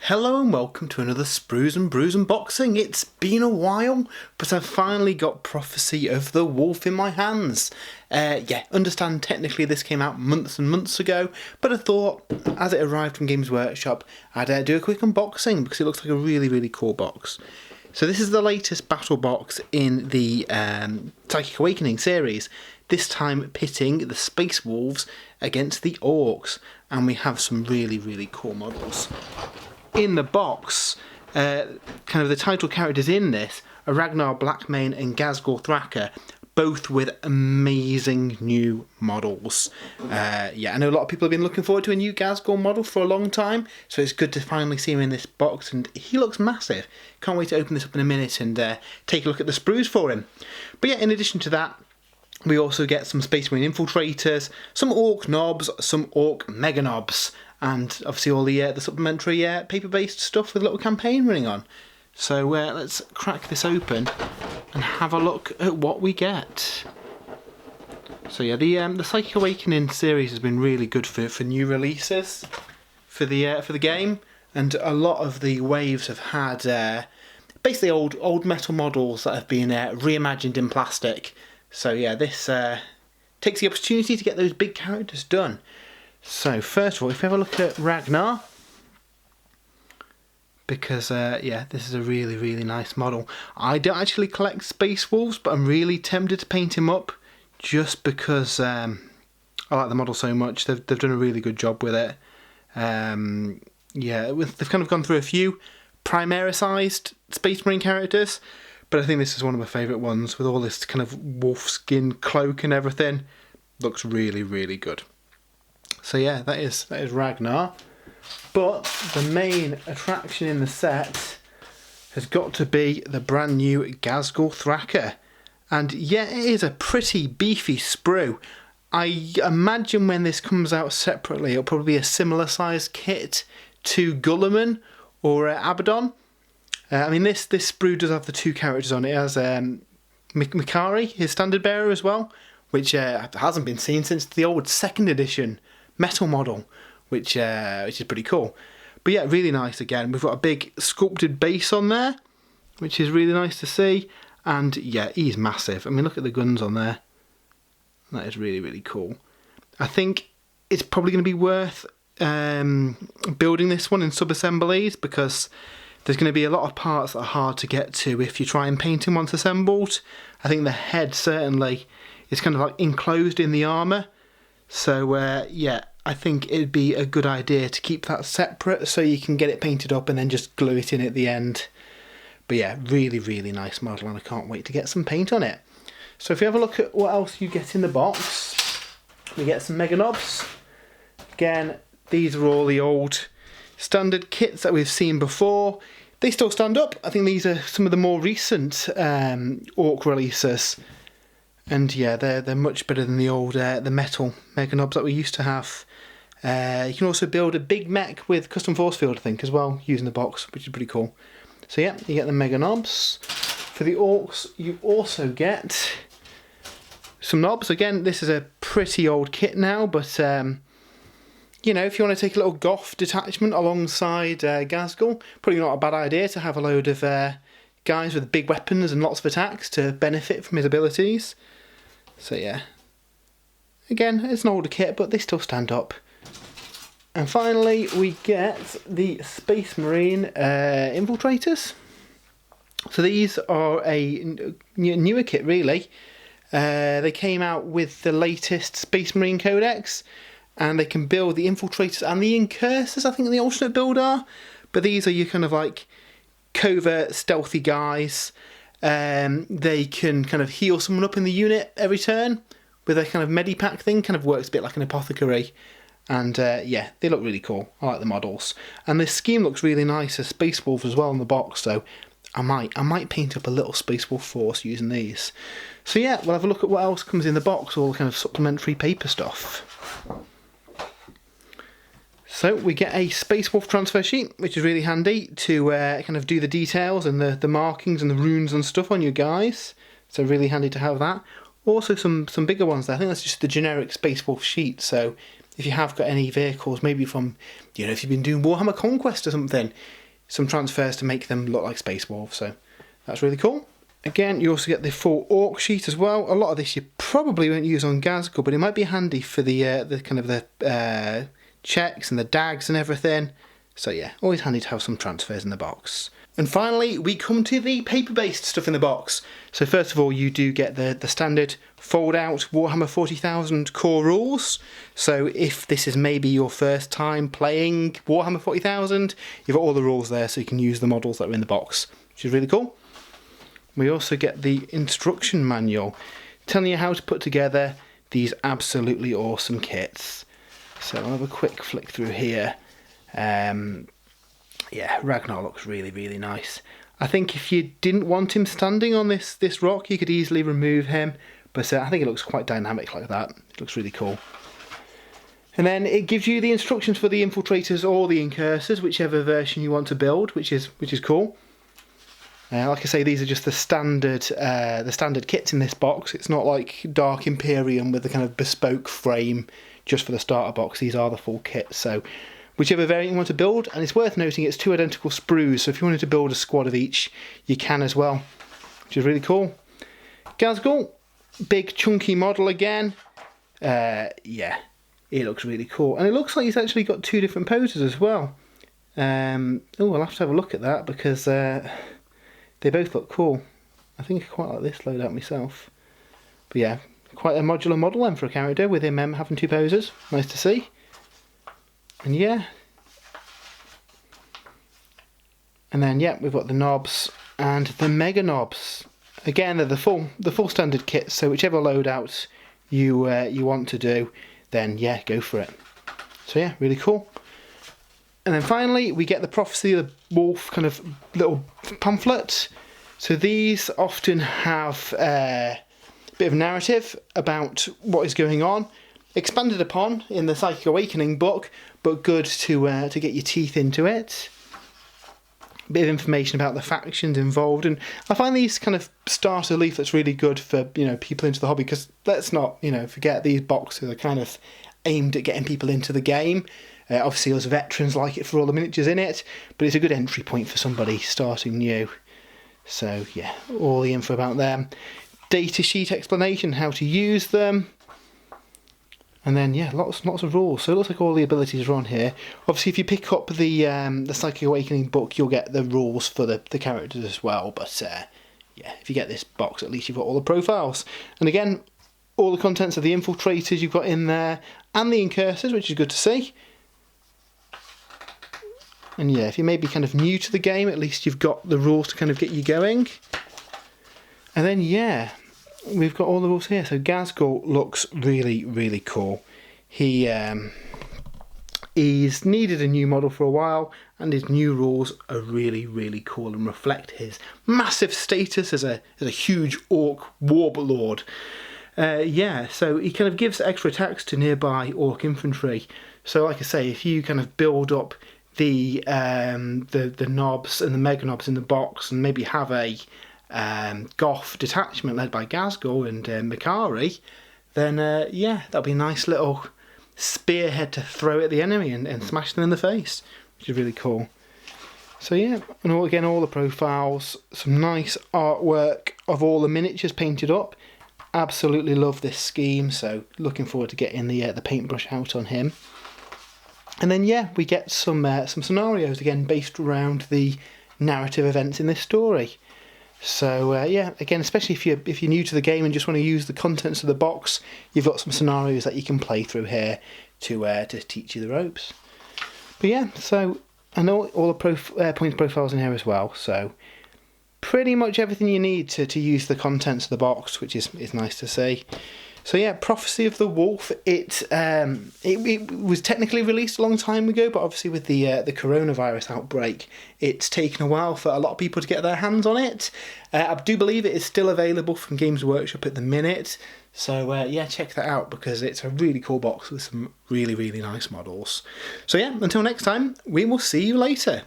Hello and welcome to another Sprues and Brews unboxing. It's been a while, but I've finally got Prophecy of the Wolf in my hands. Understand technically this came out months and months ago, but I thought as it arrived from Games Workshop, I'd do a quick unboxing because it looks like a really cool box. So this is the latest battle box in the Psychic Awakening series, this time pitting the Space Wolves against the Orks, and we have some really cool models. In the box, kind of the title characters in this are Ragnar, Blackmane and Ghazghkull Thraka, both with amazing new models. I know a lot of people have been looking forward to a new Ghazghkull model for a long time, so it's good to finally see him in this box, and he looks massive. Can't wait to open this up in a minute and take a look at the sprues for him. But yeah, in addition to that, we also get some Space Marine Infiltrators, some Orc Knobs, some Orc Mega Knobs, and obviously all the supplementary paper-based stuff with a little campaign running on. So let's crack this open and have a look at what we get. So yeah, the Psychic Awakening series has been really good for new releases for the game, and a lot of the waves have had basically old metal models that have been reimagined in plastic. So yeah, this takes the opportunity to get those big characters done. So first of all, if we have a look at Ragnar, because this is a really nice model. I don't actually collect Space Wolves, but I'm really tempted to paint him up just because I like the model so much. They've done a really good job with it. They've kind of gone through a few Primera-sized Space Marine characters, but I think this is one of my favourite ones with all this kind of wolf skin cloak and everything. Looks really good. So yeah, that is Ragnar. But the main attraction in the set has got to be the brand new Ghazghkull Thraka. And yeah, it is a pretty beefy sprue. I imagine when this comes out separately, it'll probably be a similar sized kit to Guilliman or Abaddon. This sprue does have the two characters on it. It has Mikari, his standard bearer as well, which hasn't been seen since the old 2nd edition metal model, which is pretty cool. But yeah, really nice again. We've got a big sculpted base on there, which is really nice to see. And yeah, he's massive. I mean, look at the guns on there. That is really cool. I think it's probably going to be worth building this one in sub-assemblies, because there's going to be a lot of parts that are hard to get to if you try and paint him once assembled. I think the head certainly is kind of like enclosed in the armour. So I think it'd be a good idea to keep that separate so you can get it painted up and then just glue it in at the end. But yeah, really nice model, and I can't wait to get some paint on it. So if you have a look at what else you get in the box, we get some Mega Knobs. Again, these are all the old standard kits that we've seen before. They still stand up. I think these are some of the more recent Orc releases. And yeah, they're much better than the old the metal Mega Knobs that we used to have. You can also build a big mech with custom force field, I think, as well, using the box, which is pretty cool. So yeah, you get the Mega Knobs. For the Orcs, you also get some knobs. Again, this is a pretty old kit now, but you know, if you want to take a little Goth detachment alongside Ghazghkull, probably not a bad idea to have a load of guys with big weapons and lots of attacks to benefit from his abilities. So yeah, again, it's an older kit, but they still stand up. And finally, we get the Space Marine Infiltrators. So these are a newer kit, really. They came out with the latest Space Marine Codex, and they can build the Infiltrators and the Incursors, I think the alternate build are. But these are your kind of like covert, stealthy guys. They can kind of heal someone up in the unit every turn with a kind of medipack thing. Kind of works a bit like an apothecary. And yeah, they look really cool. I like the models. And this scheme looks really nice as Space Wolves as well in the box, so I might paint up a little Space Wolf force using these. So yeah, we'll have a look at what else comes in the box, all the kind of supplementary paper stuff. So we get a Space Wolf transfer sheet, which is really handy to kind of do the details and the markings and the runes and stuff on your guys. So really handy to have that. Also some bigger ones there. I think that's just the generic Space Wolf sheet, so if you have got any vehicles, maybe from, if you've been doing Warhammer Conquest or something, some transfers to make them look like Space Wolves. So that's really cool. Again, you also get the full Orc sheet as well. A lot of this you probably won't use on Ghazghkull, but it might be handy for the kind of the checks and the dags and everything. So yeah, always handy to have some transfers in the box. And finally, we come to the paper-based stuff in the box. So first of all, you do get the standard fold-out Warhammer 40,000 core rules. So if this is maybe your first time playing Warhammer 40,000, you've got all the rules there so you can use the models that are in the box, which is really cool. We also get the instruction manual, telling you how to put together these absolutely awesome kits. So I'll have a quick flick through here. Yeah, Ragnar looks really, really nice. I think if you didn't want him standing on this rock, you could easily remove him. But I think it looks quite dynamic like that. It looks really cool. And then it gives you the instructions for the Infiltrators or the Incursors, whichever version you want to build, which is cool. Like I say, these are just the standard kits in this box. It's not like Dark Imperium with the kind of bespoke frame just for the starter box. These are the full kits. So whichever variant you want to build, and it's worth noting it's 2 identical sprues, so if you wanted to build a squad of each, you can as well, which is really cool. Ghazghkull, big chunky model again. Yeah, it looks really cool, and it looks like he's actually got 2 different poses as well. Oh, I'll have to have a look at that because they both look cool. I think I quite like this loadout myself. But yeah, quite a modular model then for a character with him having 2 poses. Nice to see. And yeah, and then yeah, we've got the knobs and the mega knobs. Again, they're the full standard kit. So whichever loadout you want to do, then yeah, go for it. So yeah, really cool. And then finally, we get the Prophecy of the Wolf kind of little pamphlet. So these often have a bit of narrative about what is going on, expanded upon in the Psychic Awakening book, but good to get your teeth into it. A bit of information about the factions involved, and I find these kind of starter leaflets really good for people into the hobby, because let's not forget these boxes are kind of aimed at getting people into the game. Obviously us veterans like it for all the miniatures in it, but it's a good entry point for somebody starting new. So yeah, all the info about them. Data sheet explanation, how to use them. And then yeah, lots of rules. So it looks like all the abilities are on here. Obviously, if you pick up the Psychic Awakening book, you'll get the rules for the characters as well. But yeah, if you get this box, at least you've got all the profiles. And again, all the contents of the Infiltrators you've got in there, and the Incursors, which is good to see. And yeah, if you're maybe kind of new to the game, at least you've got the rules to kind of get you going. And then yeah, we've got all the rules here. So Ghazghkull looks really, really cool. He's needed a new model for a while, and his new rules are really, really cool and reflect his massive status as a huge orc warlord. Yeah, so he kind of gives extra attacks to nearby orc infantry. So like I say, if you kind of build up the knobs and the mega knobs in the box, and maybe have a Goth detachment led by Ghazghkull and Mikari, then yeah, that'll be a nice little spearhead to throw at the enemy and smash them in the face, which is really cool. So yeah, and again, all the profiles, some nice artwork of all the miniatures painted up. Absolutely love this scheme, so looking forward to getting the paintbrush out on him. And then yeah, we get some scenarios again based around the narrative events in this story. So yeah, again, especially if you're new to the game and just want to use the contents of the box, you've got some scenarios that you can play through here to teach you the ropes. But yeah, so I know all the point profiles in here as well. So pretty much everything you need to use the contents of the box, which is nice to see. So yeah, Prophecy of the Wolf. It was technically released a long time ago, but obviously with the coronavirus outbreak, it's taken a while for a lot of people to get their hands on it. I do believe it is still available from Games Workshop at the minute. So yeah, check that out because it's a really cool box with some really, really nice models. So yeah, until next time, we will see you later.